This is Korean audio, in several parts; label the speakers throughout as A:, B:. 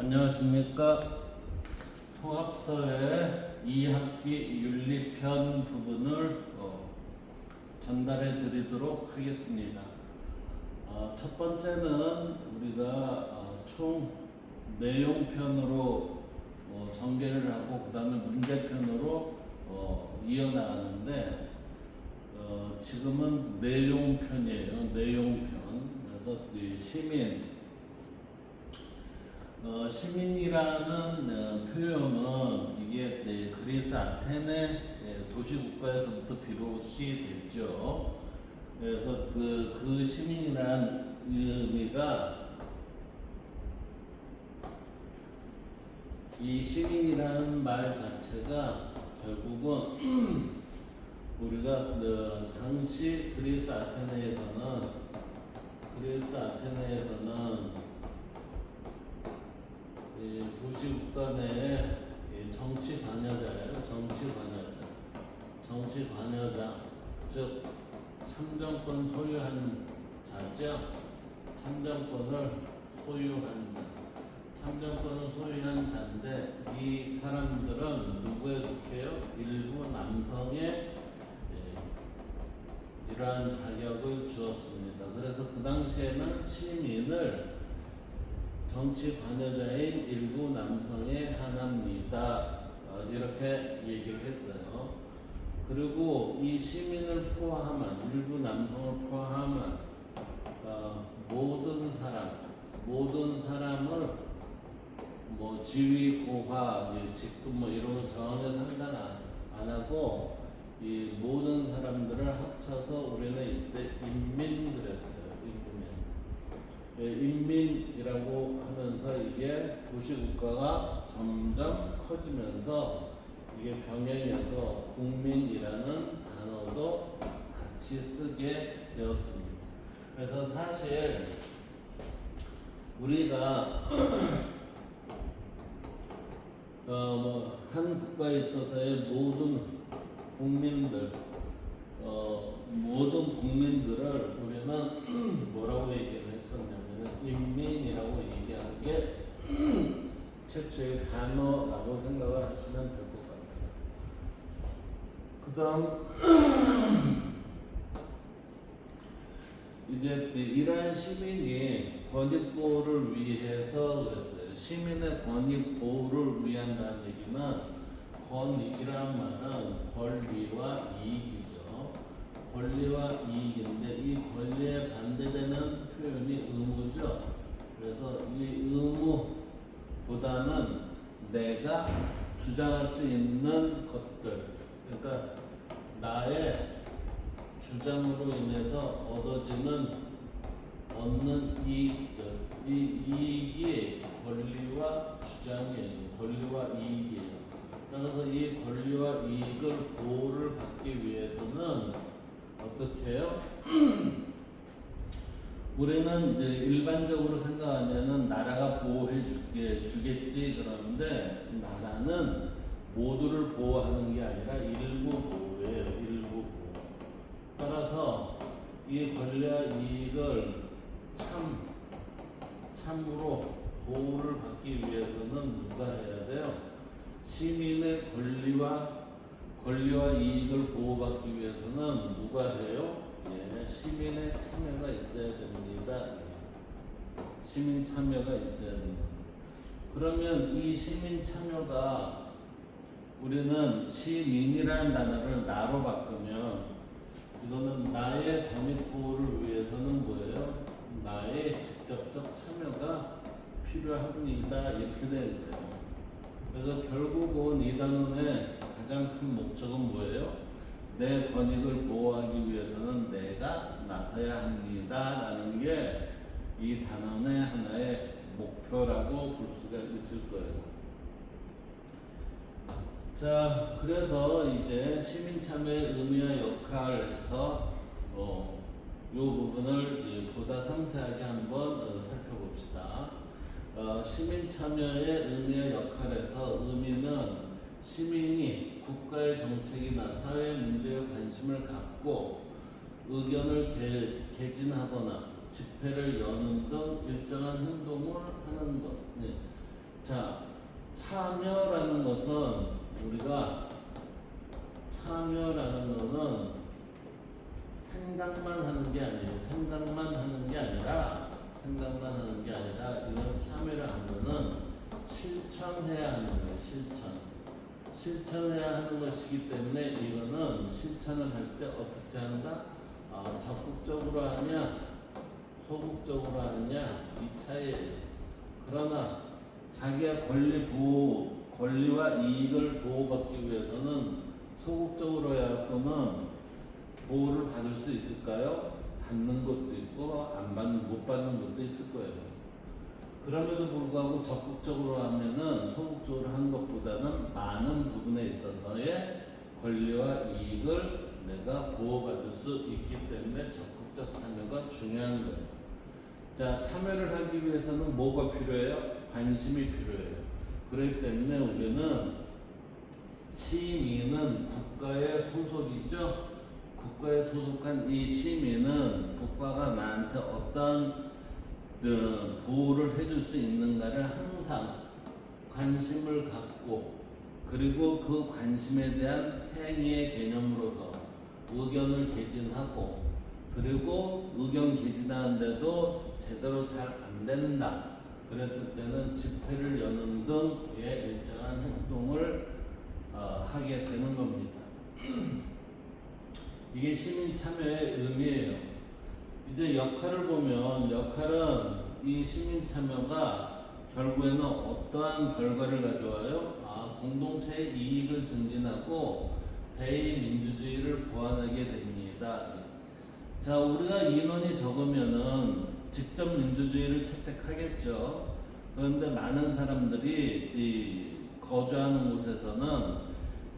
A: 안녕하십니까. 통합사회 2학기 윤리편 부분을 전달해 드리도록 하겠습니다. 첫 번째는 우리가 총 내용편으로 전개를 하고 그 다음에 문제편으로 이어나가는데 지금은 내용편이에요. 내용편. 그래서 시민이라는 표현은 이게 그리스 아테네 도시국가에서부터 비롯이 됐죠. 그래서 그 시민이라는 의미가 이 시민이라는 말 자체가 결국은 우리가 당시 그리스 아테네에서는 도시국가 내에 정치 관여자예요. 정치 관여자, 즉 참정권 소유한 자죠. 참정권을 소유한 자인데 이 사람들은 누구에 속해요? 일부 남성의 이러한 자격을 주었습니다. 그래서 그 당시에는 시민을 정치 관여자인 일부 남성에 한합니다. 이렇게 얘기를 했어요. 그리고 이 시민을 포함한 일부 남성을 포함한 모든 사람을 지위, 고하, 직급 이런 거 전혀 상관 안 하고 이 모든 사람들을 합쳐서 우리는 이때 인민 그랬어요. 인민이라고 하면서 이게 도시국가가 점점 커지면서 이게 병행해서 국민이라는 단어도 같이 쓰게 되었습니다. 그래서 사실 우리가 한 국가에 있어서의 모든 국민들을 우리는 뭐라고 얘기를 했었냐면 인민이라고 얘기하는 게 최초의 단어라고 생각을 하시면 될 것 같아요. 그 다음 이제 이러한 시민이 권익보호를 위해서 그랬어요. 시민의 권익보호를 위한다는 얘기는 권익이란 말은 권리와 이익이죠. 권리와 이익인데 이 권리에 반대되는 표현이 의무죠. 그래서 이 의무보다는 내가 주장할 수 있는 것들, 그러니까 나의 주장으로 인해서 얻는 이익들, 이 이익이 권리와 주장이에요. 권리와 이익이에요. 따라서 이 권리와 이익을 보호를 받기 위해서는 어떻게 해요? 우리는 이제 일반적으로 생각하면은 나라가 보호해 주겠지 그러는데 나라는 모두를 보호하는 게 아니라 일부 보호예요. 일부 보호. 따라서 이 권리와 이익을 참으로 보호를 받기 위해서는 누가 해야 돼요? 시민의 권리와 이익을 보호받기 위해서는 누가 해요? 시민의 참여가 있어야 됩니다. 시민 참여가 있어야 됩니다. 그러면 이 시민 참여가 우리는 시민이라는 단어를 나로 바꾸면 이거는 나의 권익 보호를 위해서는 뭐예요? 나의 직접적 참여가 필요합니다. 이렇게 되는 거예요. 그래서 결국은 이 단원의 가장 큰 목적은 뭐예요? 내 권익을 보호하기 위해서는 내가 나서야 합니다. 라는 게 이 단원의 하나의 목표라고 볼 수가 있을 거예요. 자, 그래서 이제 시민참여의 의미와 역할에서 이 부분을 보다 상세하게 한번 살펴봅시다. 시민참여의 의미와 역할에서 의미는 시민이 국가의 정책이나 사회 문제에 관심을 갖고 의견을 개진하거나 집회를 여는 등 일정한 행동을 하는 것. 자, 참여라는 것은 우리가 참여라는 것은 생각만 하는 게 아니에요. 생각만 하는 게 아니라 이건 참여를 하는 거는 실천해야 하는 거예요. 실천해야 하는 것이기 때문에 이거는 실천을 할 때 어떻게 한다? 적극적으로 하냐, 소극적으로 하느냐 이 차이예요. 그러나 자기의 권리와 이익을 보호받기 위해서는 소극적으로 해야만 보호를 받을 수 있을까요? 받는 것도 있고 못 받는 것도 있을 거예요. 그럼에도 불구하고 적극적으로 하면은 소극적으로 한 것보다는 많은 부분에 있어서의 권리와 이익을 내가 보호받을 수 있기 때문에 적극적 참여가 중요한 거예요. 자, 참여를 하기 위해서는 뭐가 필요해요? 관심이 필요해요. 그렇기 때문에 우리는 시민은 국가의 소속이죠. 국가에 소속한 이 시민은 국가가 나한테 어떤 보호를 해줄 수 있는가를 항상 관심을 갖고, 그리고 그 관심에 대한 행위의 개념으로서 의견을 개진하고, 그리고 의견 개진하는데도 제대로 잘 안 된다 그랬을 때는 집회를 여는 등의 일정한 행동을 하게 되는 겁니다. 이게 시민 참여의 의미예요. 이제 역할을 보면, 역할은 이 시민 참여가 결국에는 어떠한 결과를 가져와요? 공동체의 이익을 증진하고 대의민주주의를 보완하게 됩니다. 자, 우리가 인원이 적으면은 직접 민주주의를 채택하겠죠. 그런데 많은 사람들이 거주하는 곳에서는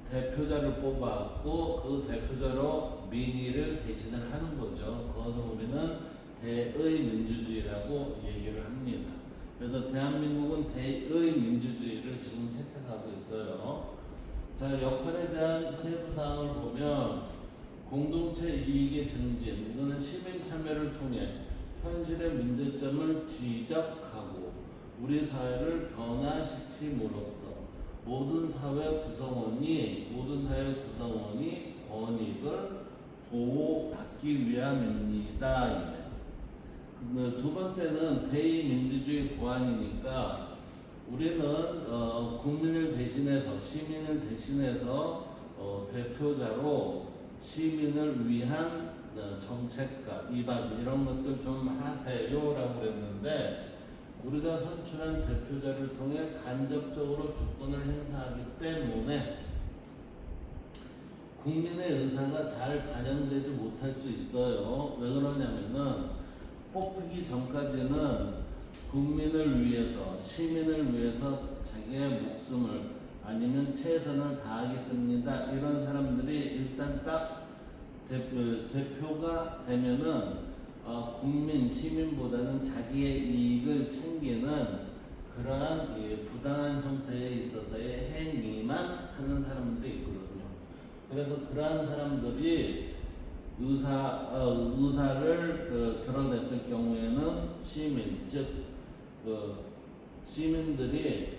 A: 대표자를 뽑아갖고 그 대표자로 민의를 대신을 하는 거죠. 그것을 우리는 대의민주주의라고 얘기를 합니다. 그래서 대한민국은 대의민주주의를 지금 채택하고 있어요. 자, 역할에 대한 세부 사항을 보면 공동체 이익의 증진, 이거는 시민 참여를 통해 현실의 문제점을 지적하고 우리 사회를 변화시킴으로써 모든 사회 구성원이 권익을 보호받기 위함입니다. 두 번째는 대의민주주의 보완이니까 우리는 국민을 대신해서, 시민을 대신해서 대표자로 시민을 위한 정책과 입안 이런 것들 좀 하세요라고 그랬는데, 우리가 선출한 대표자를 통해 간접적으로 주권을 행사하기 때문에 국민의 의사가 잘 반영되지 못할 수 있어요. 왜 그러냐면은 뽑히기 전까지는 국민을 위해서, 시민을 위해서 자기의 목숨을 아니면 최선을 다하겠습니다 이런 사람들이 일단 딱 대표가 되면은 국민, 시민보다는 자기의 이익을 챙기는 그러한 부당한 형태에 있어서의 행위만 하는 사람들이 있거든요. 그래서 그러한 사람들이 의사를 드러냈을 경우에는 시민, 즉 시민들이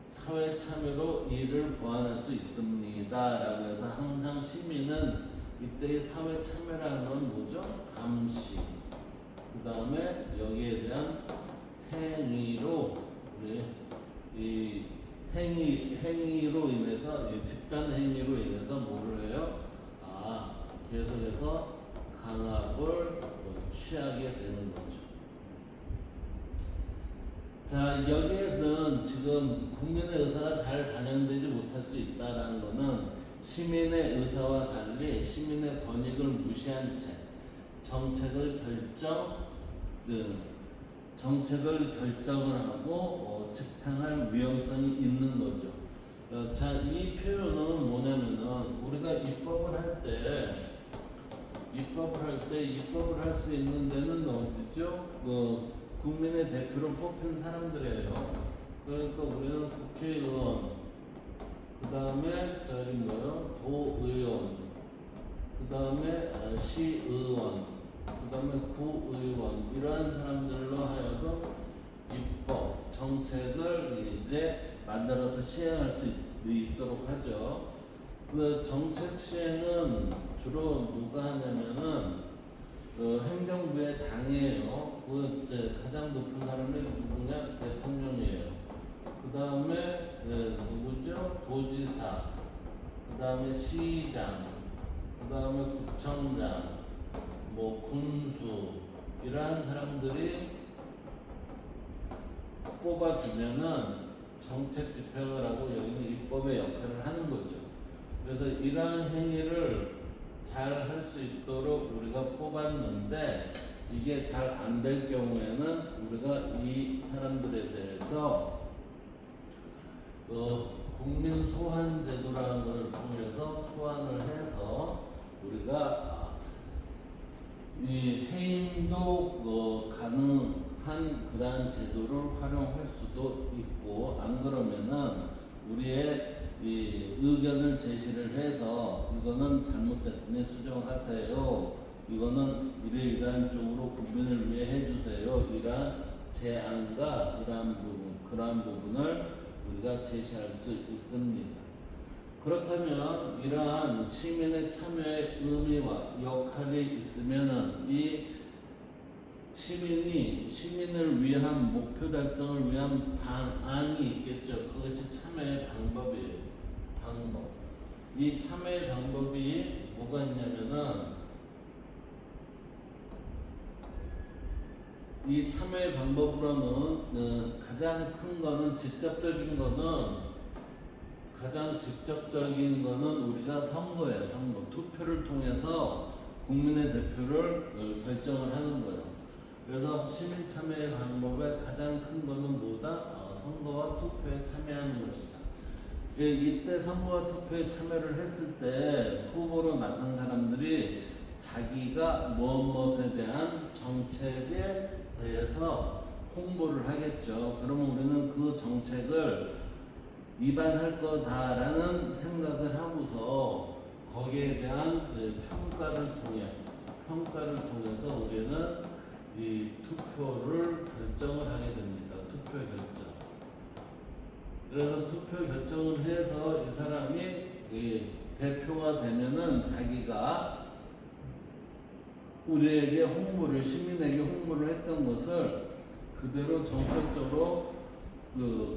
A: 사회 참여로 이를 보완할 수 있습니다 라고 해서 항상 시민은 이때의 사회 참여라는 건 뭐죠? 감시, 그 다음에 여기에 대한 행위로, 이 행위로 인해서, 집단 행위로 인해서 뭐를 해요? 계속해서 강압을 취하게 되는 거죠. 자, 여기에는 지금 국민의 의사가 잘 반영되지 못할 수 있다는 것은 시민의 의사와 달리 시민의 권익을 무시한 채 정책을 결정을 하고 집행할 위험성이 있는 거죠. 자, 이 표현은 뭐냐면은 우리가 입법을 할 때 입법을 할 수 있는 데는 어디죠? 국민의 대표로 뽑힌 사람들이에요. 그러니까 우리는 국회의원, 그 다음에 도의원, 그 다음에 시의원, 그 다음에 구의원, 이러한 사람들로 하여금 입법, 정책을 이제 만들어서 시행할 수 있도록 하죠. 그 정책 시행은 주로 누가 하냐면은 행정부의 장이에요. 그 이제 가장 높은 사람이 누구냐? 대통령이에요. 그 다음에 누구죠? 도지사. 그 다음에 시장. 그 다음에 구청장. 뭐 군수. 이러한 사람들이 뽑아주면은 정책 집행을 하고 여기는 입법의 역할을 하는 거죠. 그래서 이러한 행위를 잘 할 수 있도록 우리가 뽑았는데 이게 잘 안 될 경우에는 우리가 이 사람들에 대해서 국민 소환 제도라는 걸 통해서 소환을 해서 우리가 이 해임도 가능한 그러한 제도를 활용할 수도 있고, 안 그러면은 우리의 이 의견을 제시를 해서 이거는 잘못됐으니 수정하세요. 이거는 이러이러한 쪽으로 국민을 위해 해주세요. 이러한 제안과 이러한 부분, 그러한 부분을 우리가 제시할 수 있습니다. 그렇다면 이러한 시민의 참여의 의미와 역할이 있으면은 이 시민을 위한 목표 달성을 위한 방안이 있겠죠. 그것이 참여의 방법이에요. 방법. 이 참여의 방법이 뭐가 있냐면은 이 참여의 방법으로는 가장 큰 거는 가장 직접적인 거는 우리가 선거예요. 선거. 투표를 통해서 국민의 대표를 결정을 하는 거예요. 그래서 시민 참여의 방법의 가장 큰 거는 뭐다? 선거와 투표에 참여하는 것이다. 이때 선거와 투표에 참여를 했을 때 후보로 나선 사람들이 자기가 무엇에 대한 정책에 대해서 홍보를 하겠죠. 그러면 우리는 그 정책을 위반할 거다라는 생각을 하고서 거기에 대한 평가를 통해서 우리는 이 투표를 결정을 하게 됩니다. 투표 결정. 그래서 투표 결정을 해서 이 사람이 대표가 되면은 자기가 우리에게 시민에게 홍보를 했던 것을 그대로 정책적으로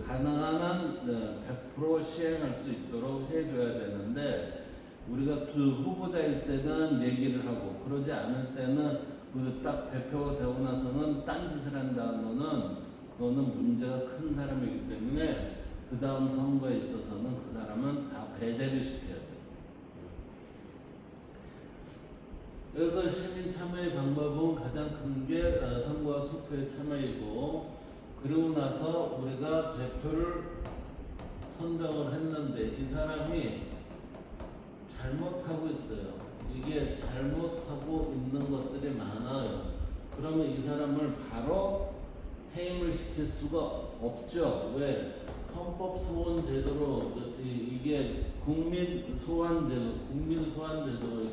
A: 가능한 한 100% 시행할 수 있도록 해줘야 되는데, 우리가 그 후보자일 때는 얘기를 하고 그러지 않을 때는 딱 대표가 되고 나서는 딴짓을 한다면은 그거는 문제가 큰 사람이기 때문에 그 다음 선거에 있어서는 그 사람은 다 배제를 시켜야 돼요. 그래서 시민 참여의 방법은 가장 큰 게 선거와 투표의 참여이고, 그리고 나서 우리가 대표를 선정을 했는데 이 사람이 잘못하고 있어요. 이게 잘못하고 있는 것들이 많아요. 그러면 이 사람을 바로 해임을 시킬 수가 없죠. 왜? 헌법 소원 제도로 이게 국민 소환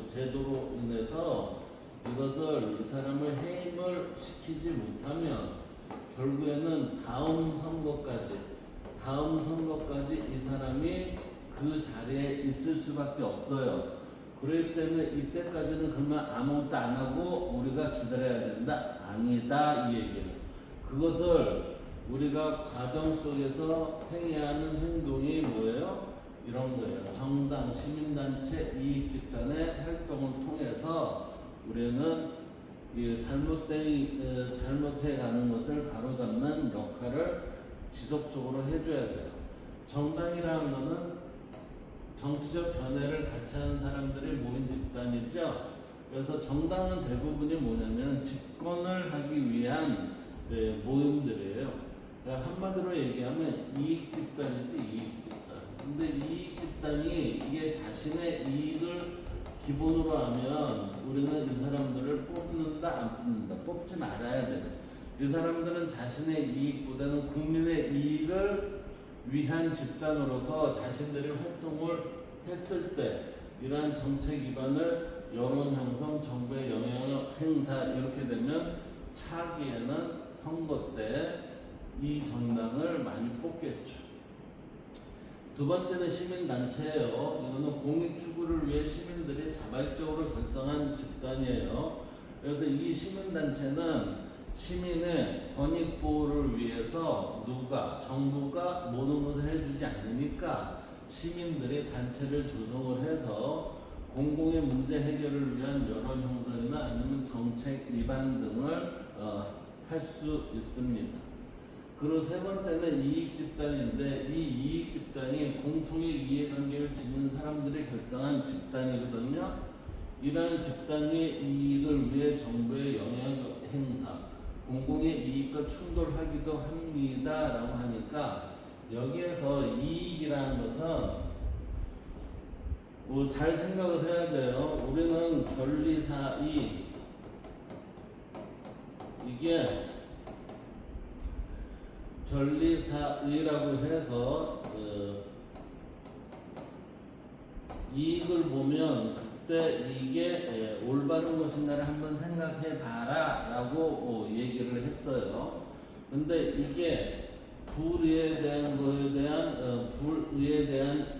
A: 제도로 인해서 이것을 이 사람을 해임을 시키지 못하면 결국에는 다음 선거까지 이 사람이 그 자리에 있을 수밖에 없어요. 그렇기 때문에 이때까지는 그러면 아무것도 안 하고 우리가 기다려야 된다? 아니다, 이 얘기예요. 그것을 우리가 과정 속에서 행해하는 행동이 뭐예요? 이런 거예요. 정당, 시민단체, 이익집단의 활동을 통해서 우리는 잘못해 가는 것을 바로잡는 역할을 지속적으로 해줘야 돼요. 정당이라는 것은 정치적 변화를 같이 하는 사람들이 모인 집단이죠. 그래서 정당은 대부분이 뭐냐면 집권을 하기 위한 모임들이에요. 그러니까 한마디로 얘기하면 이익 집단이지, 이익 집단. 근데 이익 집단이 이게 자신의 이익을 기본으로 하면 우리는 이 사람들을 뽑는다, 안 뽑는다? 뽑지 말아야 돼요. 이 사람들은 자신의 이익보다는 국민의 이익을 위한 집단으로서 자신들이 활동을 했을 때 이러한 정책 기반을 여론 형성, 정부의 영향 행사 이렇게 되면 차기에는 선거 때 이 정당을 많이 뽑겠죠. 두 번째는 시민단체예요. 이거는 공익 추구를 위해 시민들이 자발적으로 결성한 집단이에요. 그래서 이 시민단체는 시민의 권익 보호를 위해서 정부가 모든 것을 해주지 않으니까 시민들이 단체를 조성을 해서 공공의 문제 해결을 위한 여론 형성이나 아니면 정책 위반 등을 할 수 있습니다. 그리고 세 번째는 이익 집단인데 이 이익 집단이 공통의 이해관계를 지닌 사람들이 결성한 집단이거든요. 이러한 집단의 이익을 위해 정부의 영향 행사, 공공의 이익과 충돌하기도 합니다라고 하니까 여기에서 이익이라는 것은 잘 생각을 해야 돼요. 우리는 권리사이 이게 권리사의라고 해서 이익을 보면 그때 이게 올바른 것인가를 한번 생각해 봐라 라고 얘기를 했어요. 근데 이게 불의에 대한 거에 대한 불의에 대한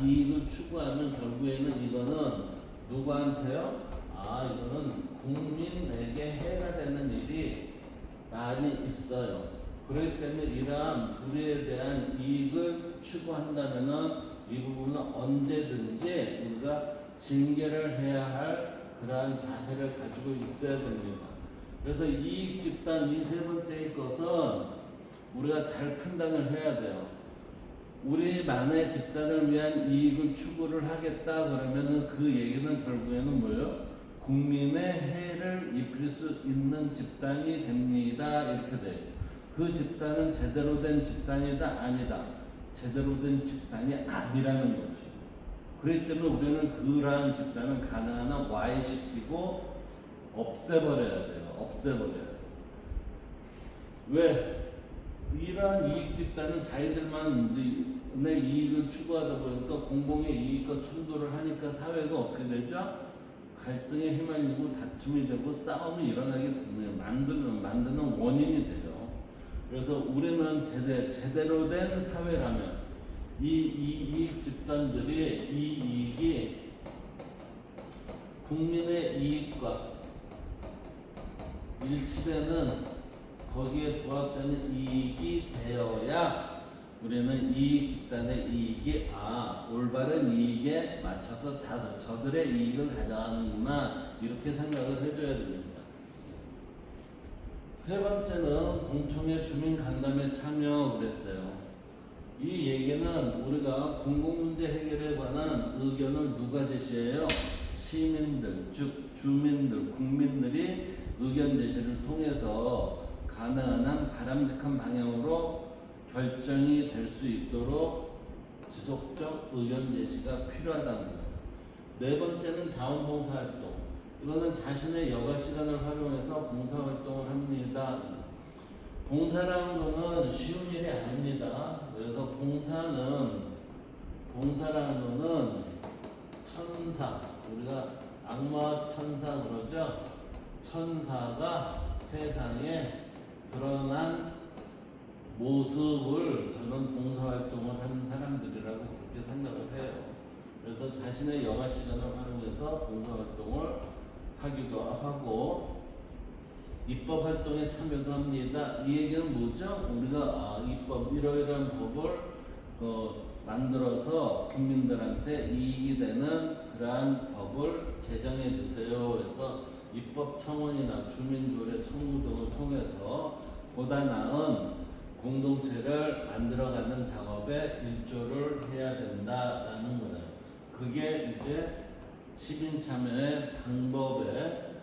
A: 이익을 추구하면 결국에는 이거는 누구한테요? 이거는 국민에게 해가 되는 일이 많이 있어요. 그렇기 때문에 이러한 불의에 대한 이익을 추구한다면은 이 부분은 언제든지 우리가 징계를 해야 할 그러한 자세를 가지고 있어야 됩니다. 그래서 이익 집단 이 세 번째 것은 우리가 잘 판단을 해야 돼요. 우리만의 집단을 위한 이익을 추구를 하겠다 그러면은 그 얘기는 결국에는 뭐예요? 국민의 해를 입힐 수 있는 집단이 됩니다. 이렇게 돼요. 그 집단은 제대로 된 집단이다 아니다. 제대로 된 집단이 아니라는 거죠. 그렇기 때문에 우리는 그러한 집단은 가능한 한 와해시키고 없애버려야 돼요. 없애버려야 돼요. 왜? 이러한 이익 집단은 자기들만의 이익을 추구하다 보니까 공공의 이익과 충돌을 하니까 사회가 어떻게 되죠? 갈등에 휘말리고 다툼이 되고 싸움이 일어나게 만드는 원인이 돼요. 그래서 우리는 제대로 된 사회라면 이 이익 집단들이 이 이익이 국민의 이익과 일치되는 거기에 부합되는 이익이 되어야 우리는 이익 집단의 이익이 올바른 이익에 맞춰서 저들의 이익을 가져가는구나 이렇게 생각을 해줘야 됩니다. 세 번째는 공청회 주민 간담회 참여 그랬어요. 이 얘기는 우리가 공공문제 해결에 관한 의견을 누가 제시해요? 시민들, 즉 주민들, 국민들이 의견 제시를 통해서 가능한 한 바람직한 방향으로 결정이 될 수 있도록 지속적 의견 제시가 필요하다는 거예요. 네 번째는 자원봉사활동. 이거는 자신의 여가 시간을 활용해서 봉사활동을 합니다. 봉사라는 거는 쉬운 일이 아닙니다. 그래서 봉사라는 거는 천사, 우리가 악마 천사 그러죠? 천사가 세상에 드러난 모습을 저는 봉사활동을 하는 사람들이라고 그렇게 생각을 해요. 그래서 자신의 여가 시간을 활용해서 봉사활동을 하기도 하고 입법 활동에 참여도 합니다. 이 얘기는 뭐죠? 우리가 이러이러한 법을 만들어서 국민들한테 이익이 되는 그러한 법을 제정해 주세요. 그래서 입법 청원이나 주민조례 청구 등을 통해서 보다 나은 공동체를 만들어가는 작업에 일조를 해야 된다라는 거예요. 그게 이제 시민 참여의 방법의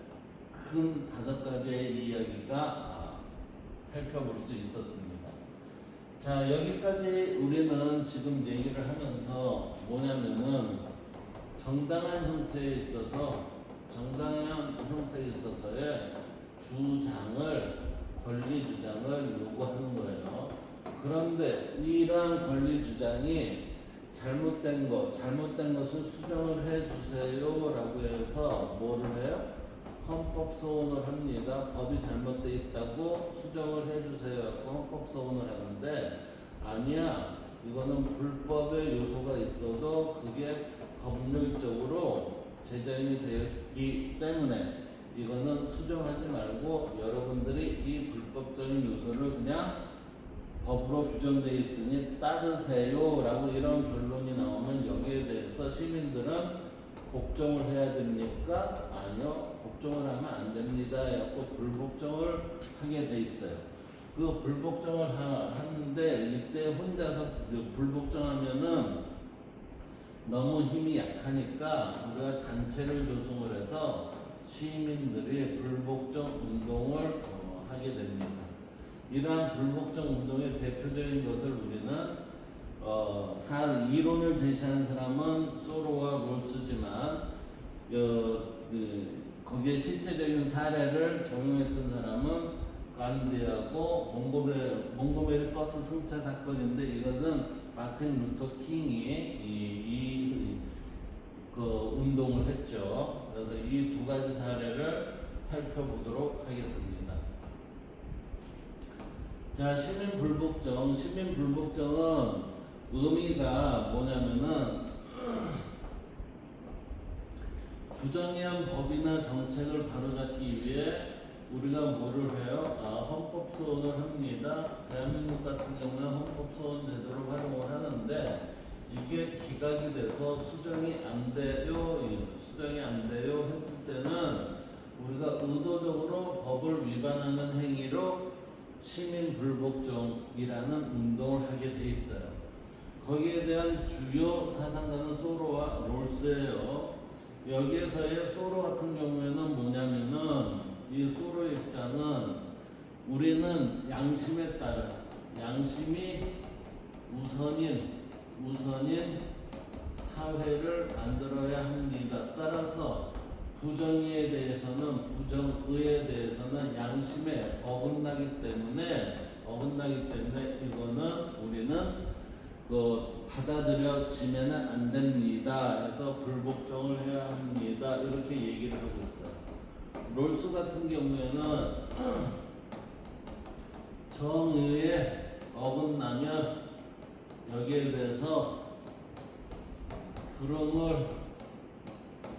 A: 큰 5가지의 이야기가 살펴볼 수 있었습니다. 자, 여기까지 우리는 지금 얘기를 하면서 뭐냐면은 정당한 형태에 있어서의 권리 주장을 요구하는 거예요. 그런데 이러한 권리 주장이 잘못된 것을 수정을 해 주세요라고 해서 뭐를 해요? 헌법 소원을 합니다. 법이 잘못되어 있다고 수정을 해주세요 하고 헌법 소원을 하는데 아니야. 이거는 불법의 요소가 있어도 그게 법률적으로 제정이 되었기 때문에 이거는 수정하지 말고 여러분들이 이 불법적인 요소를 그냥 법으로 규정되어 있으니 따르세요 라고 이런 결론이 나오면 여기에 대해서 시민들은 복종을 해야 됩니까? 아니요, 복종을 하면 안 됩니다 하고 불복종을 하게 돼 있어요. 그 불복종을 하는데 이때 혼자서 불복종하면은 너무 힘이 약하니까 우리가 단체를 조성을 해서 시민들이 불복종 운동을 하게 됩니다. 이러한 불복종 운동의 대표적인 것을 우리는 이론을 제시한 사람은 소로와 롤스지만 거기에 실제적인 사례를 적용했던 사람은 간디하고 몽고메리 버스 승차 사건인데 이거는 마틴 루터 킹이 그 운동을 했죠. 그래서 이 두 가지 사례를 살펴보도록 하겠습니다. 자, 시민불복종은 의미가 뭐냐면은 부정한 법이나 정책을 바로잡기 위해 우리가 뭐를 해요? 헌법 소원을 합니다. 대한민국 같은 경우는 헌법 소원 제도를 활용을 하는데 이게 기각이 돼서 수정이 안 돼요 했을 때는 우리가 의도적으로 법을 위반하는 행위로 시민불복종이라는 운동을 하게 돼 있어요. 거기에 대한 주요 사상가는 소로와 롤스예요. 여기에서의 소로 같은 경우에는 뭐냐면은 이 소로의 입장은 우리는 양심에 따라 양심이 우선인 사회를 만들어야 합니다. 따라서 부정의에 대해서는 양심에 어긋나기 때문에 이거는 우리는 받아들여지면은 안 됩니다. 해서 불복종을 해야 합니다. 이렇게 얘기를 하고 있어요. 롤스 같은 경우에는 정의에 어긋나면 여기에 대해서 불응을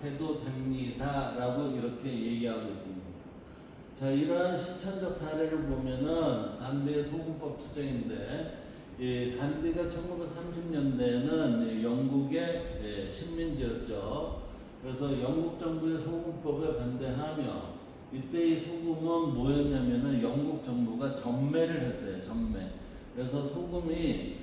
A: 해도 됩니다 라고 이렇게 얘기하고 있습니다. 자, 이러한 실천적 사례를 보면은 간디의 소금법 투쟁인데 간디가 1930년대에는 영국의 식민지였죠. 그래서 영국 정부의 소금법에 반대하며 이때 이 소금은 뭐였냐면은 영국 정부가 전매를 했어요. 전매. 그래서 소금이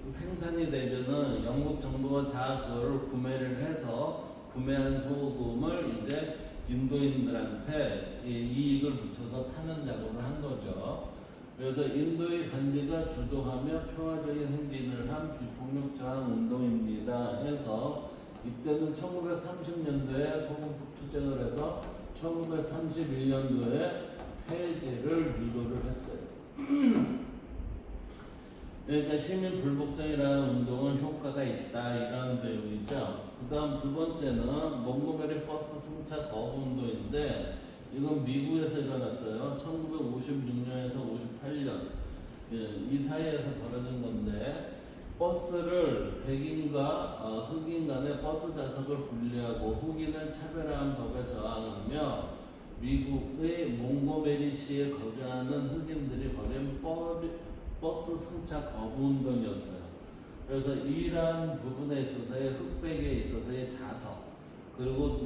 A: 생산이 되면은 영국 정부가 다 그걸 구매를 해서 구매한 소금을 이제 인도인들한테 이익을 붙여서 파는 작업을 한 거죠. 그래서 인도의 간디가 주도하며 평화적인 행진을 한 비폭력 저항 운동입니다. 해서 이때는 1930년도에 소금법 투쟁을 해서 1931년도에 폐지를 유도를 했어요. 그러니까 시민불복종이라는 운동은 효과가 있다 이런 내용이죠. 그 다음 두 번째는 몽고메리 버스 승차 거부 운동인데 이건 미국에서 일어났어요. 1956년에서 58년 이 사이에서 벌어진 건데 버스를 백인과 흑인 간의 버스 좌석을 분리하고 흑인을 차별화한 법에 저항하며 미국의 몽고메리시에 거주하는 흑인들이 벌인 버스 승차 거부 운동이었어요. 그래서 이러한 부분에 있어서의 흑백에 있어서의 자석 그리고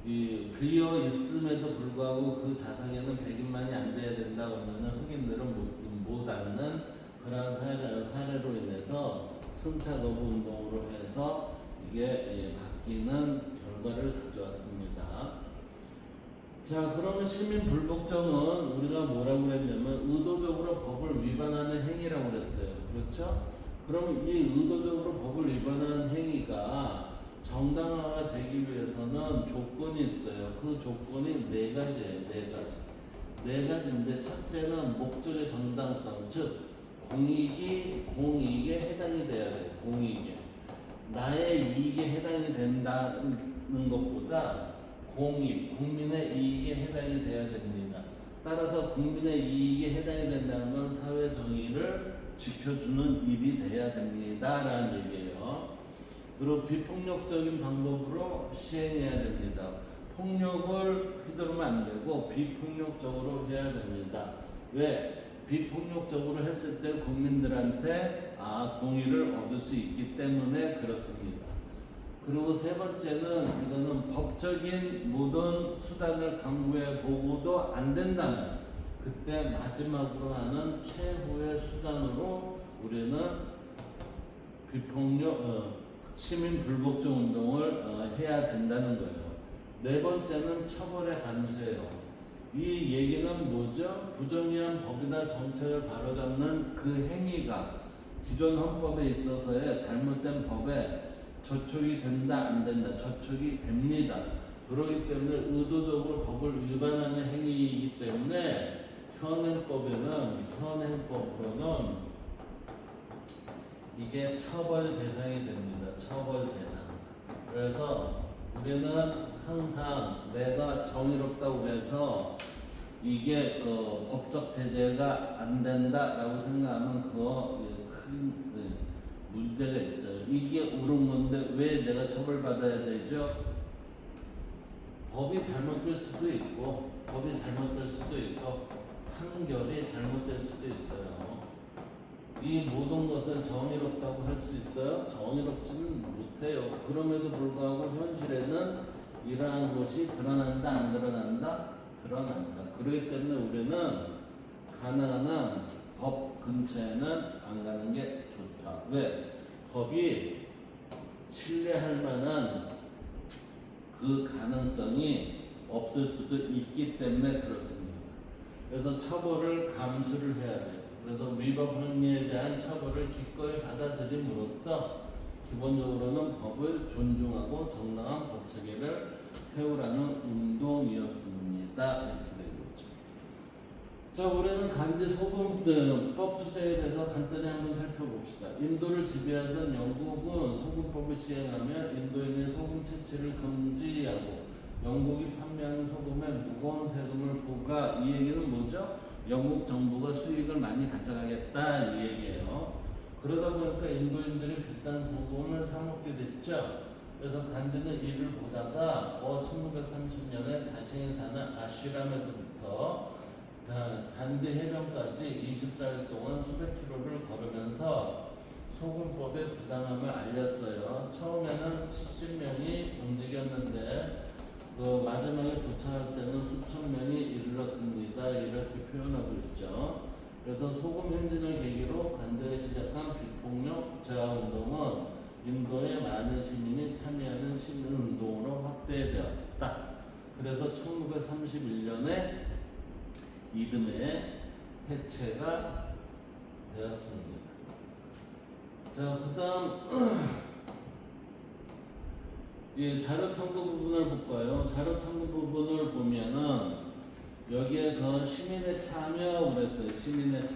A: 비어 있음에도 불구하고 그 자석에는 백인만이 앉아야 된다 그러면은 흑인들은 못 앉는 그러한 사례로 인해서 승차 거부 운동으로 해서 이게 바뀌는 결과를 가져왔습니다. 자, 그러면 시민불복종은 우리가 뭐라고 그랬냐면 의도적으로 법을 위반하는 행위라고 그랬어요. 그렇죠? 그럼 이 의도적으로 법을 위반하는 행위가 정당화가 되기 위해서는 조건이 있어요. 그 조건이 네 가지예요. 네 가지인데 첫째는 목적의 정당성, 즉 공익에 해당이 돼야 돼요. 공익에. 나의 이익에 해당이 된다는 것보다 공익, 국민의 이익에 해당이 돼야 됩니다. 따라서 국민의 이익에 해당이 된다는 건 사회 정의를 지켜주는 일이 돼야 됩니다. 라는 얘기예요. 그리고 비폭력적인 방법으로 시행해야 됩니다. 폭력을 휘두르면 안 되고 비폭력적으로 해야 됩니다. 왜? 비폭력적으로 했을 때 국민들한테 동의를 얻을 수 있기 때문에 그렇습니다. 그리고 세 번째는 이거는 법적인 모든 수단을 강구해 보고도 안 된다면 그때 마지막으로 하는 최후의 수단으로 우리는 비폭력 시민 불복종 운동을 해야 된다는 거예요. 네 번째는 처벌의 감수예요. 이 얘기는 뭐죠? 부정의한 법이나 정책을 바로잡는 그 행위가 기존 헌법에 있어서의 잘못된 법에 저촉이 된다 안 된다 저촉이 됩니다. 그렇기 때문에 의도적으로 법을 위반하는 행위이기 때문에 현행법으로는 이게 처벌 대상이 됩니다. 처벌 대상. 그래서 우리는 항상 내가 정의롭다고 해서 이게 법적 제재가 안 된다라고 생각하면 그거 큰 문제가 있어요. 이게 옳은 건데 왜 내가 처벌받아야 되죠? 법이 잘못될 수도 있고 판결이 잘못될 수도 있어요. 이 모든 것을 정의롭다고 할 수 있어요? 정의롭지는 못해요. 그럼에도 불구하고 현실에는 이러한 것이 드러난다 안 드러난다? 드러난다. 그렇기 때문에 우리는 가능한 한 법 근처에는 안 가는 게 좋다. 왜? 법이 신뢰할 만한 그 가능성이 없을 수도 있기 때문에 그렇습니다. 그래서 처벌을 감수를 해야 돼요. 그래서 위법 행위에 대한 처벌을 기꺼이 받아들임으로써 기본적으로는 법을 존중하고 정당한 법 체계를 세우라는 운동이었습니다. 이렇게 된 거죠. 자, 우리는 간디 소금법 투쟁에 대해서 간단히 한번 살펴봅시다. 인도를 지배하던 영국은 소금법을 시행하며 인도인의 소금 채취를 금지하고 영국이 판매하는 소금에 무거운 세금을 부과. 이 얘기는 뭐죠? 영국 정부가 수익을 많이 가져가겠다 이 얘기예요. 그러다 보니까 인도인들이 비싼 소금을 사 먹게 됐죠. 그래서 간디는 이를 보다가 1930년에 자신이 사는 아쉬람에서부터 단디 해변까지 24일 동안 수백 킬로를 걸으면서 소금법의 부당함을 알렸어요. 처음에는 70명이 움직였는데 마지막에 도착할 때는 수천 명이 이르렀습니다. 이렇게 표현하고 있죠. 그래서 소금 행진을 계기로 간디가 시작한 비폭력 저하운동은 인도의 많은 시민이 참여하는 시민운동으로 확대되었다. 그래서 1931년에 이듬해 해체가 되었습니다. 자, 그 다음 자료탐구 부분을 볼까요? 자료탐구 부분을 보면은 여기에서 시민의 참여 그랬어요. 시민의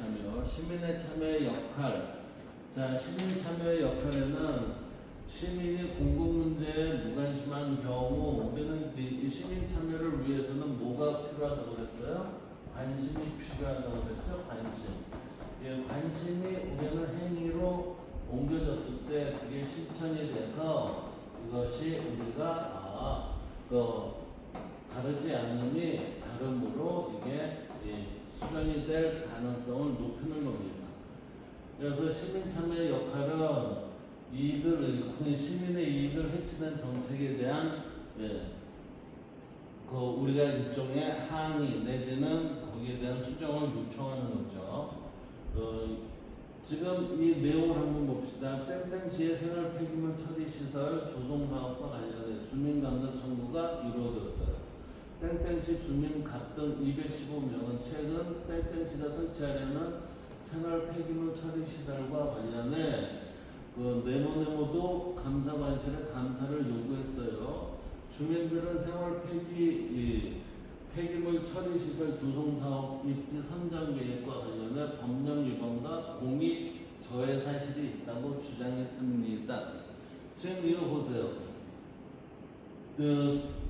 A: 참여의 역할. 자, 시민 참여의 역할에는 시민이 공공문제에 무관심한 경우 우리는 이 시민 참여를 위해서는 뭐가 필요하다고 그랬어요? 관심이 필요하다고 그랬죠? 관심이 우리는 행위로 옮겨졌을 때 그게 실천이 돼서 이것이 우리가 다르지 않음이 다름으로 이게 수정이 될 가능성을 높이는 겁니다. 그래서 시민 참여의 역할은 시민의 이익을 해치는 정책에 대한 우리가 일종의 항의 내지는 거기에 대한 수정을 요청하는 거죠. 지금 이 내용을 한번 봅시다. 땡땡시의 생활 폐기물 처리 시설 조성 사업과 관련해 주민감사 청구가 이루어졌어요. 땡땡시 주민 갑등 215명은 최근 땡땡시가 설치하려는 생활 폐기물 처리 시설과 관련해 네모네모도 감사관실에 감사를 요구했어요. 주민들은 생활 폐기물 처리 시설 조성 사업 입지 선정 계획과 관련해 법령 위반과 공익 저해 사실이 있다고 주장했습니다. 지금 이거 보세요.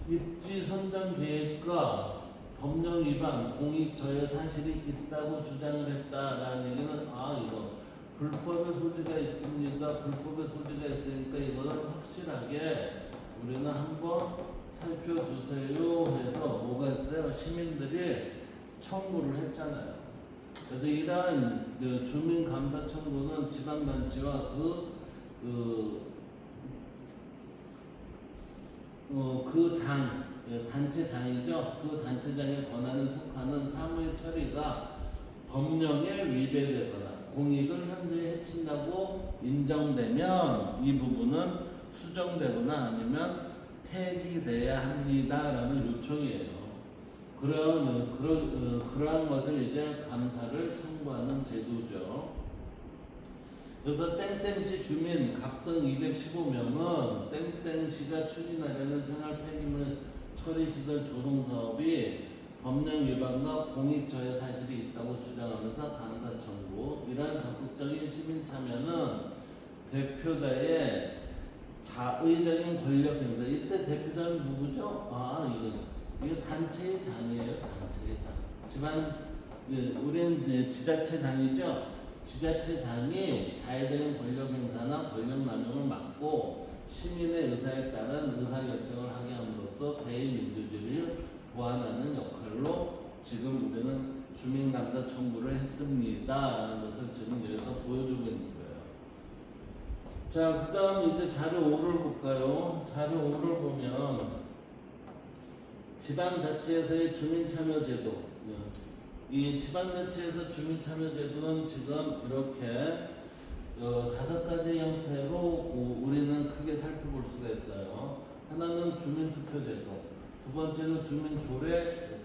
A: 입지 선정 계획과 법령 위반, 공익 저해 사실이 있다고 주장을 했다라는 얘기는 이거 불법의 소지가 있습니다. 불법의 소지가 있으니까 이거는 확실하게 우리는 한번 살펴주세요 해서 뭐가 있어요? 시민들이 청구를 했잖아요. 그래서 이러한 주민감사 청구는 지방단체와 단체장이죠. 그 단체장의 권한에 속하는 사무의 처리가 법령에 위배되거나 공익을 현저히 해친다고 인정되면 이 부분은 수정되거나 아니면 폐기돼야 합니다라는 요청이에요. 그러한 것을 이제 감사를 청구하는 제도죠. 그래서 땡땡시 주민 각등 215명은 땡땡시가 추진하려는 생활 폐기물 처리 시설 조성 사업이 법령 위반과 공익 저해 사실이 있다고 주장하면서 감사 청구. 이러한 적극적인 시민 참여는 대표자의 자의적인 권력 행사. 이때 대표자는 누구죠? 이거 단체의 장이에요. 단체의 장. 우리는 지자체장이죠. 지자체장이 자의적인 권력 행사나 권력 남용을 막고 시민의 의사에 따른 의사결정을 하게 함으로써 대의민주주의를 보완하는 역할로 지금 우리는 주민감사 청구를 했습니다라는 것을 지금 여기서 보여주고 있는 거예요. 자, 그 다음 이제 자료 5를 볼까요? 자료 5를 보면 지방자치에서의 주민참여제도. 이 지방자치에서 주민참여제도는 지금 이렇게 5가지 형태로 우리는 크게 살펴볼 수가 있어요. 하나는 주민투표제도, 두 번째는 주민조례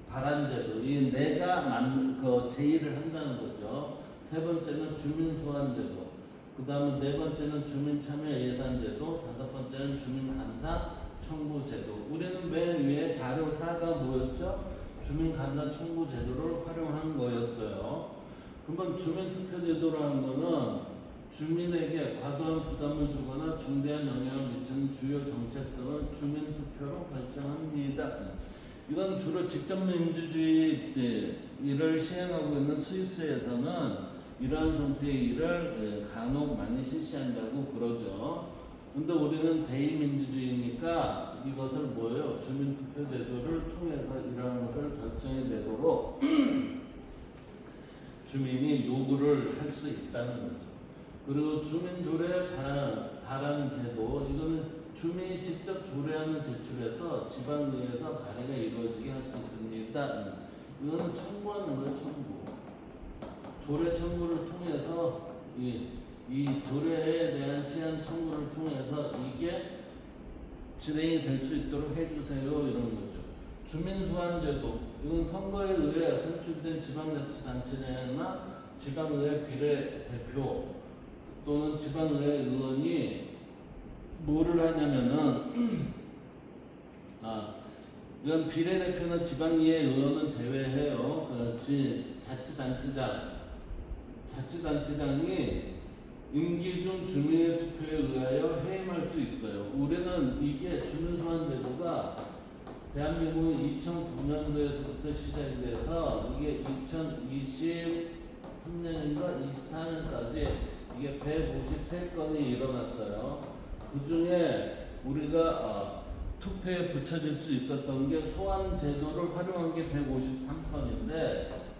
A: 발안제도. 이 내가 제의를 한다는 거죠. 세 번째는 주민소환제도, 그 다음에 네 번째는 주민참여예산제도, 다섯 번째는 주민감사 청구제도. 우리는 맨 위에 자료 4가 뭐였죠? 주민감사 청구제도를 활용한 거였어요. 그러면 주민투표제도라는 거는 주민에게 과도한 부담을 주거나 중대한 영향을 미치는 주요 정책 등을 주민투표로 결정합니다. 이건 주로 직접민주주의를 시행하고 있는 스위스에서는 이러한 형태의 일을 간혹 많이 실시한다고 그러죠. 근데 우리는 대의민주주의니까 이것을 뭐예요? 주민투표제도를 통해서 이러한 것을 결정해내도록 주민이 요구를 할 수 있다는 거죠. 그리고 주민조례 발안제도, 이거는 주민이 직접 조례안을 제출해서 지방의회에서 발의가 이루어지게 할 수 있습니다. 이거는 청구하는 거예요, 청구. 조례 청구를 통해서 이 조례에 대한 시한 청구를 통해서 이게 진행이 될 수 있도록 해주세요, 이런 거죠. 주민소환제도, 이건 선거에 의해 선출된 지방자치단체나 지방의회 비례대표 또는 지방의회 의원이 뭐를 하냐면은 이건 비례대표나 지방의회 의원은 제외해요. 자치단체장이 임기 중 주민의 투표에 의하여 해임할 수 있어요. 우리는 이게 주민소환제도가 대한민국은 2009년도에서부터 시작이 돼서 이게 2023년인가 24년까지 이게 153건이 일어났어요. 그 중에 우리가 투표에 붙여질 수 있었던 게 소환제도를 활용한 게 153건인데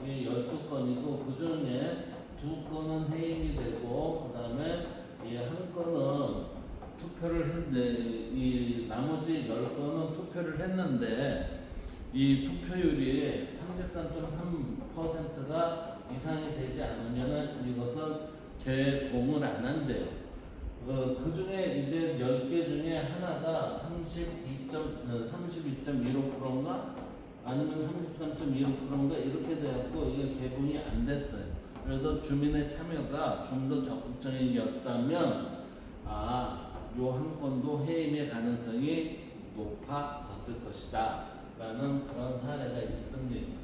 A: 이게 12건이고 그 중에 2건은 해임이 되고 그 다음에 한 건은 투표를 했는데 이 나머지 10건은 투표를 했는데 이 투표율이 33.3%가 이상이 되지 않으면 이것은 개봉을 안 한대요. 그 중에 이제 10개 중에 하나가 32.15%인가 아니면 33.25%인가 이렇게 돼갖고 이게 개봉이 안 됐어요. 그래서 주민의 참여가 좀 더 적극적이었다면 요 한 건도 해임의 가능성이 높아졌을 것이다 라는 그런 사례가 있습니다.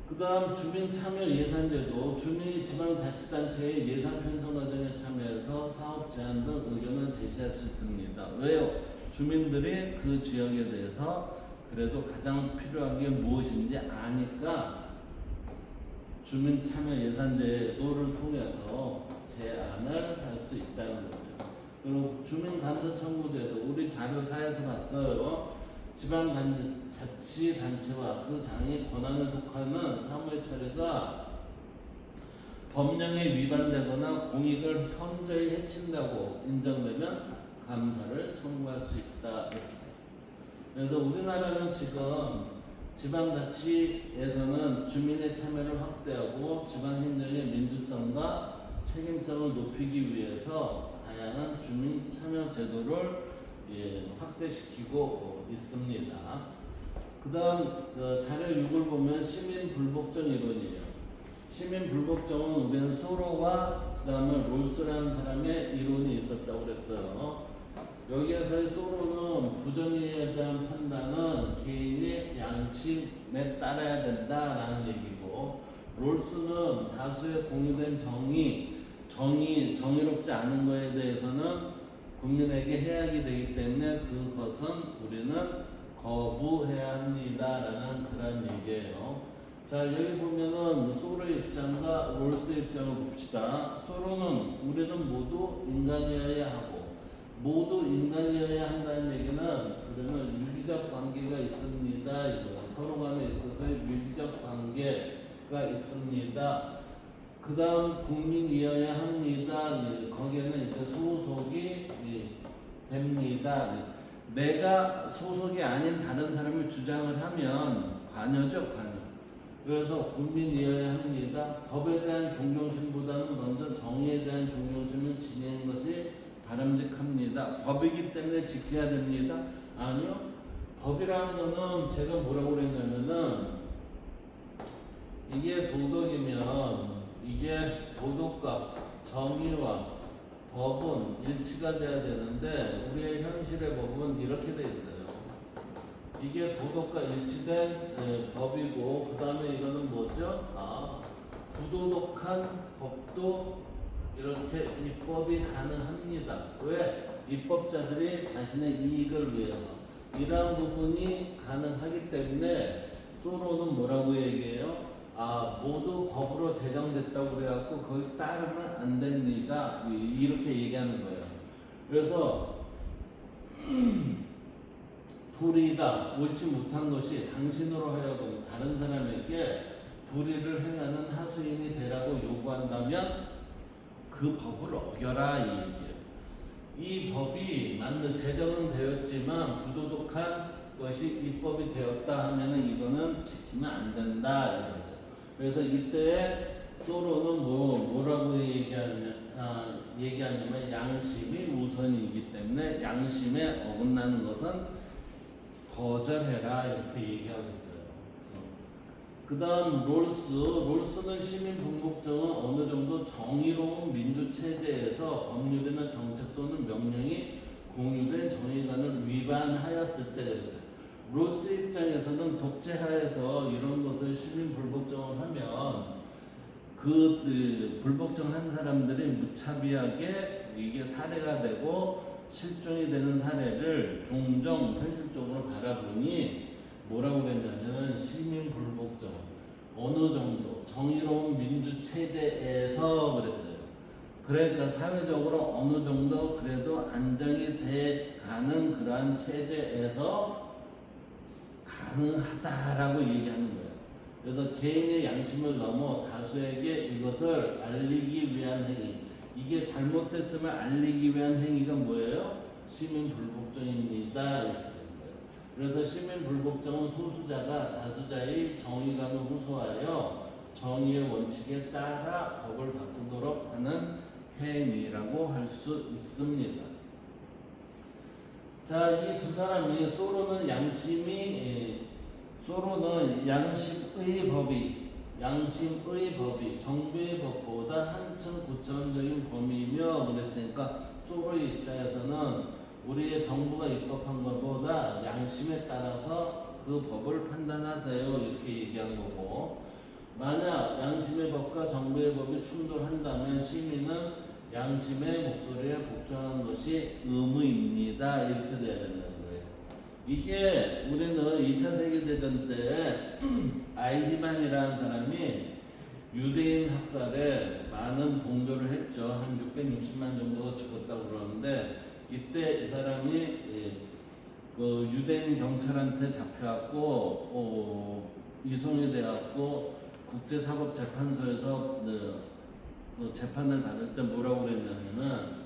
A: 그다음 주민참여예산제도 주민이 지방자치단체의 예산 편성 과정에 참여해서 사업 제안 등 의견을 제시할 수 있습니다. 왜요? 주민들이 그 지역에 대해서 그래도 가장 필요한 게 무엇인지 아니까 주민참여예산제도를 통해서 제안을 할 수 있다는 거죠. 그리고 주민감사청구제도 우리 자료사에서 봤어요. 지방자치단체와 그 장의 권한에 속하는 사무의 처리가 법령에 위반되거나 공익을 현저히 해친다고 인정되면 감사를 청구할 수 있다. 그래서 우리나라는 지금 지방자치에서는 주민의 참여를 확대하고 지방행정의 민주성과 책임성을 높이기 위해서 다양한 주민 참여 제도를 확대시키고 있습니다. 그 다음 자료 6을 보면 시민 불복종 이론이에요. 시민 불복종은 우리는 소로와 그 다음에 롤스라는 사람의 이론이 있었다고 그랬어요. 여기에서의 소로는 부정의에 대한 판단은 개인의 양심에 따라야 된다라는 얘기고, 롤스는 다수의 공유된 정의롭지 않은 거에 대해서는 국민에게 해악이 되기 때문에 그것은 우리는 거부해야 합니다라는 그런 얘기예요. 자, 여기 보면은 소로의 입장과 롤스의 입장을 봅시다. 소로는 우리는 모두 인간이어야 하고 모두 인간이어야 한다는 얘기는 그러면 유기적 관계가 있습니다. 이거 서로 간에 있어서 유기적 관계가 있습니다. 그 다음 국민이어야 합니다. 거기에는 이제 소속이 됩니다. 내가 소속이 아닌 다른 사람을 주장을 하면 관여죠, 관여. 그래서 국민이어야 합니다. 법에 대한 존경심보다는 먼저 정의에 대한 존경심을 지니는 것이 바람직합니다. 법이기 때문에 지켜야 됩니다. 아니요. 법이라는 거는 제가 뭐라고 그랬냐면은 이게 도덕이면 이게 도덕과 정의와 법은 일치가 돼야 되는데 우리의 현실의 법은 이렇게 돼 있어요. 이게 도덕과 일치된 법이고 그 다음에 이거는 뭐죠? 부도덕한 법도 이렇게 입법이 가능합니다. 왜? 입법자들이 자신의 이익을 위해서 이러한 부분이 가능하기 때문에 소로는 뭐라고 얘기해요? 모두 법으로 제정됐다고 그래갖고 거기 따르면 안 됩니다. 이렇게 얘기하는 거예요. 그래서 불의가 옳지 못한 것이 당신으로 하여금 다른 사람에게 불의를 행하는 하수인이 되라고 요구한다면 그 법을 어겨라 이 얘기예요. 이 법이 맞는 제정은 되었지만 부도덕한 것이 입법이 되었다 하면은 이거는 지키면 안 된다 이거죠. 그래서 이때 소로는 뭐라고 얘기하냐면 양심이 우선이기 때문에 양심에 어긋나는 것은 거절해라 이렇게 얘기하고 있어요. 그 다음 롤스는 시민 불복종은 어느 정도 정의로운 민주체제에서 법률이나 정책 또는 명령이 공유된 정의관을 위반하였을 때 그랬어요. 롤스 입장에서는 독재하에서 이런 것을 시민 불복종을 하면 그 불복종한 사람들이 무차비하게 이게 사례가 되고 실종이 되는 사례를 종종 현실적으로 바라보니 뭐라고 그랬냐면 시민 불복종 어느 정도 정의로운 민주 체제에서 그랬어요. 그러니까 사회적으로 어느 정도 그래도 안정이 돼 가는 그러한 체제에서 가능하다라고 얘기하는 거예요. 그래서 개인의 양심을 넘어 다수에게 이것을 알리기 위한 행위, 이게 잘못됐음을 알리기 위한 행위가 뭐예요? 시민 불복종입니다. 이렇게 되는 거예요. 그래서 시민 불복종은 소수자가 다수자의 정의감을 호소하여 정의의 원칙에 따라 법을 바꾸도록 하는 행위라고 할 수 있습니다. 자, 이 두 사람이 소로는 양심의 법이 정부의 법보다 한층 고차원적인 범위이며 그랬으니까 소로의 입장에서는 우리의 정부가 입법한 것보다 양심에 따라서 그 법을 판단하세요 이렇게 얘기한 거고, 만약 양심의 법과 정부의 법이 충돌한다면 시민은 양심의 목소리에 복종하는 것이 의무입니다. 이렇게 돼야 된다는 거예요. 이게 우리는 2차 세계대전 때 아이히만이라는 사람이 유대인 학살에 많은 동조를 했죠. 한 660만 정도가 죽었다고 그러는데 이때 이 사람이 그 유대인 경찰한테 잡혀갖고 이송이 돼갖고 국제사법재판소에서 재판을 받을 때 뭐라고 그랬냐면은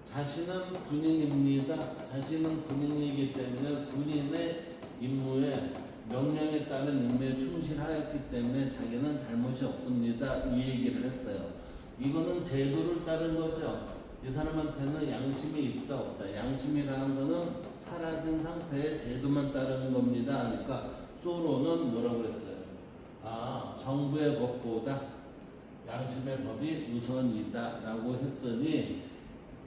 A: 자신은 군인입니다. 자신은 군인이기 때문에 군인의 임무에 명령에 따른 임무에 충실하였기 때문에 자기는 잘못이 없습니다. 이 얘기를 했어요. 이거는 제도를 따른 거죠. 이 사람한테는 양심이 있다 없다. 양심이라는 거는 사라진 상태의 제도만 따르는 겁니다. 그러니까 소로는 뭐라고 그랬어요? 정부의 법보다 양심의 법이 우선이다 라고 했으니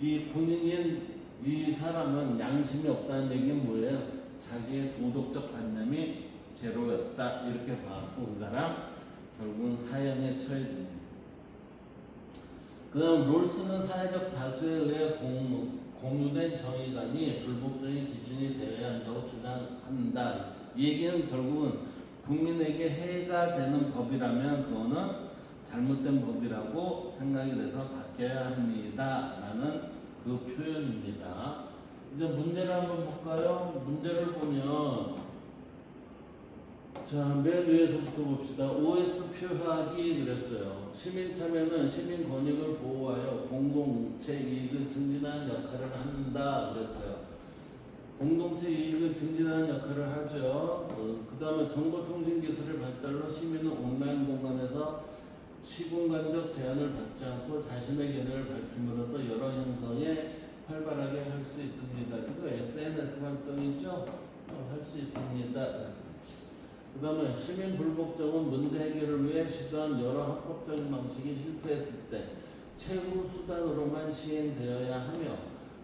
A: 이 군인인 이 사람은 양심이 없다는 얘기는 뭐예요? 자기의 도덕적 관념이 제로였다 이렇게 봐갖고 그 사람 결국은 사형에 처해집니다. 그 다음 롤스는 사회적 다수에 의해 공유된 정의관이 불법적인 기준이 되어야 한다고 주장한다. 이 얘기는 결국은 국민에게 해가 되는 법이라면 그거는 잘못된 법이라고 생각이 돼서 바뀌어야 합니다. 라는 그 표현입니다. 이제 문제를 한번 볼까요? 문제를 보면 자, 맨 위에서부터 봅시다. OX 표하기 그랬어요. 시민 참여는 시민 권익을 보호하여 공동체 이익을 증진하는 역할을 한다 그랬어요. 공동체 이익을 증진하는 역할을 하죠. 그 다음에 정보통신기술의 발달로 시민은 온라인 공간에서 시공간적 제한을 받지 않고 자신의 견해를 밝힘으로써 여러 형성에 활발하게 할 수 있습니다. 이거 SNS 활동이죠? 할 수 있습니다. 그 다음에 시민 불복종은 문제 해결을 위해 시도한 여러 합법적인 방식이 실패했을 때 최후 수단으로만 시행되어야 하며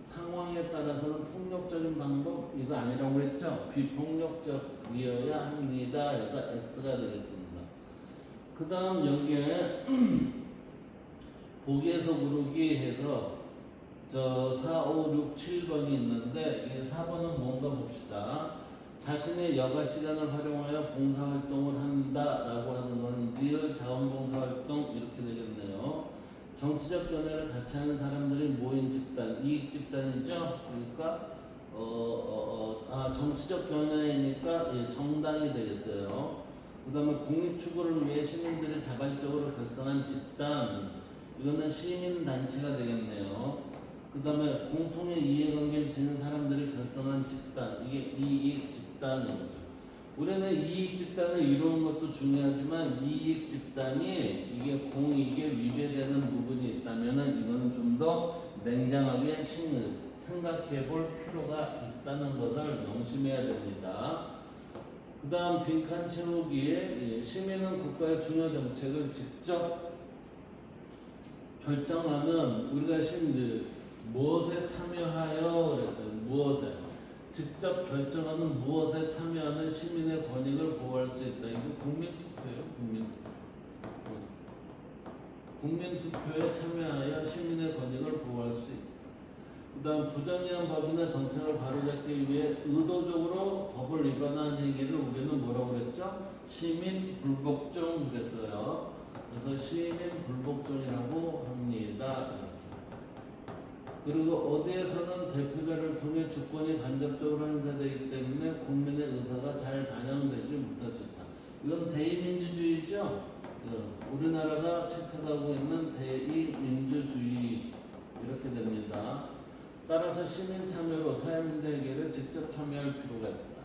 A: 상황에 따라서는 폭력적인 방법 이거 아니라고 그랬죠? 비폭력적이어야 합니다. 해서 X가 되겠습니다. 그 다음 여기에 보기에서 고르기 해서 저 4, 5, 6, 7번이 있는데 이 4번은 뭔가 봅시다. 자신의 여가 시간을 활용하여 봉사활동을 한다라고 하는 건 리얼 자원봉사활동 이렇게 되겠네요. 정치적 견해를 같이 하는 사람들이 모인 집단, 이익 집단이죠. 그러니까 정치적 견해니까 예, 정당이 되겠어요. 그 다음에 국익 추구를 위해 시민들이 자발적으로 결성한 집단, 이거는 시민단체가 되겠네요. 그 다음에 공통의 이해관계를 지닌 사람들이 결성한 집단, 이게 이익 집단인 거죠. 우리는 이익 집단을 이루는 것도 중요하지만 이익 집단이 이게 공익에 위배되는 부분이 있다면은 이거는 좀 더 냉정하게 생각해 볼 필요가 있다는 것을 명심해야 됩니다. 그 다음 빈칸 채우기에 시민은 국가의 중요 정책을 직접 결정하는 우리가 무엇에 참여하여 그랬어요. 무엇에 직접 결정하는 무엇에 참여하는 시민의 권익을 보호할 수 있다. 이거 국민투표예요. 국민투표에 참여하여 시민의 권익을 보호할 수 있다. 그 다음 부정의한 법이나 정책을 바로잡기 위해 의도적으로 법을 위반한 행위를 우리는 뭐라고 그랬죠? 시민 불복종 그랬어요. 그래서 시민 불복종이라고 합니다. 그리고 어디에서는 대표자를 통해 주권이 간접적으로 행사되기 때문에 국민의 의사가 잘 반영되지 못할 수 있다. 이건 대의민주주의죠. 우리나라가 채택하고 있는 대의민주주의 이렇게 됩니다. 따라서 시민 참여로 사회 문제 해결에 직접 참여할 필요가 있다.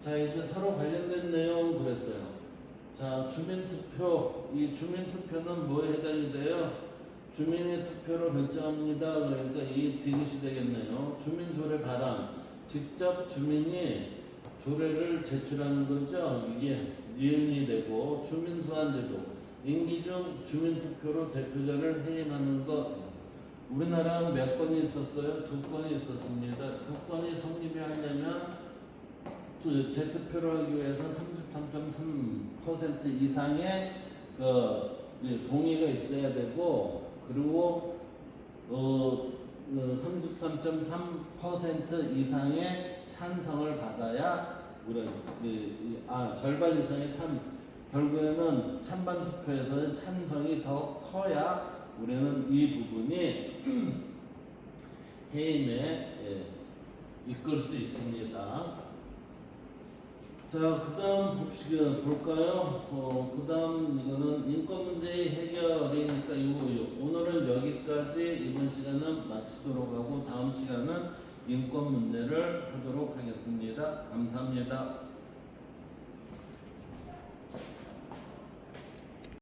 A: 자, 이제 서로 관련된 내용 그랬어요. 자, 주민투표. 이 주민투표는 뭐에 해당이 돼요? 주민의 투표로 결정합니다. 그러니까 이 디귿이 되겠네요. 주민조례 발행. 직접 주민이 조례를 제출하는 거죠. 이게 니은이 되고 주민소환제도. 임기 중 주민투표로 대표자를 해임하는 것. 우리나라는 몇 건이 있었어요? 2건이 있었습니다. 2건이 성립이 하려면 재투표를 하기 위해서 33.3% 이상의 그 이제 동의가 있어야 되고, 그리고 33.3% 이상의 찬성을 받아야 우리 절반 이상의 결국에는 찬반 투표에서는 찬성이 더 커야 우리는 이 부분이 해임에 이끌 수 있습니다. 자, 그 다음 볼까요? 그 다음 이거는 인권 문제의 해결이니까 오늘은 여기까지 이번 시간은 마치도록 하고 다음 시간은 인권 문제를 하도록 하겠습니다. 감사합니다.